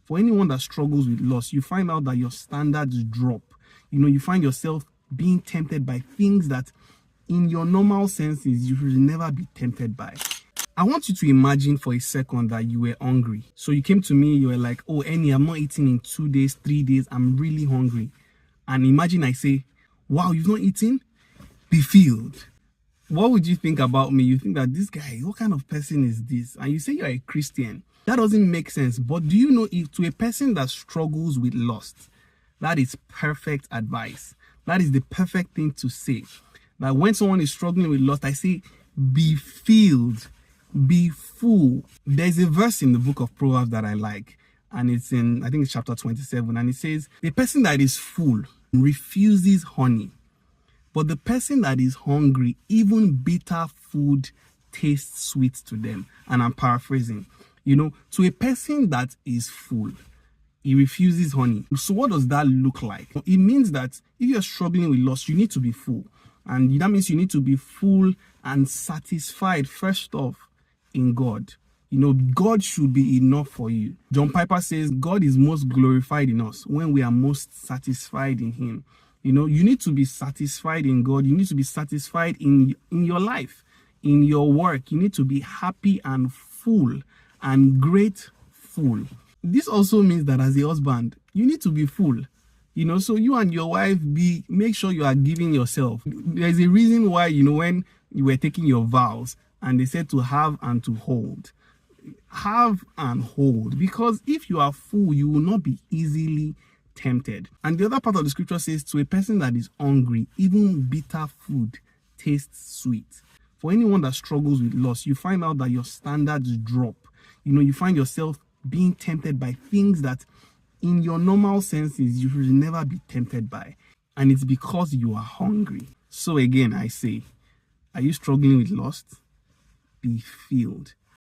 For anyone that struggles with lust, you find out that your standards drop. You find yourself being tempted by things that in your normal senses you should never be tempted by. I want you to imagine for a second that you were hungry. So you came to me, you were like, oh, Eni, I'm not eating in 2 days, 3 days. I'm really hungry. And imagine I say, wow, you've not eaten? Be filled. What would you think about me? You think that this guy, what kind of person is this? And you say you're a Christian. That doesn't make sense. But do you know, if to a person that struggles with lust, that is perfect advice. That is the perfect thing to say. That when someone is struggling with lust, I say, be filled. Be full. There's a verse in the book of Proverbs that I like, and it's in, I think it's chapter 27, and it says, the person that is full refuses honey, but the person that is hungry, even bitter food tastes sweet to them. And I'm paraphrasing. To a person that is full, he refuses honey. So what does that look like? It means that if you're struggling with lust, you need to be full. And that means you need to be full and satisfied, first off, in God. God should be enough for you. John Piper says God is most glorified in us when we are most satisfied in him. You need to be satisfied in God. You need to be satisfied in your life, in your work. You need to be happy and full and grateful. This also means that as a husband, you need to be full. So you and your wife, make sure you are giving yourself. There's a reason why, when you were taking your vows, and they said to have and to hold. Have and hold. Because if you are full, you will not be easily tempted. And the other part of the scripture says, to a person that is hungry, even bitter food tastes sweet. For anyone that struggles with lust, you find out that your standards drop. You find yourself being tempted by things that in your normal senses you should never be tempted by. And it's because you are hungry. So again, I say, are you struggling with lust? Be filled.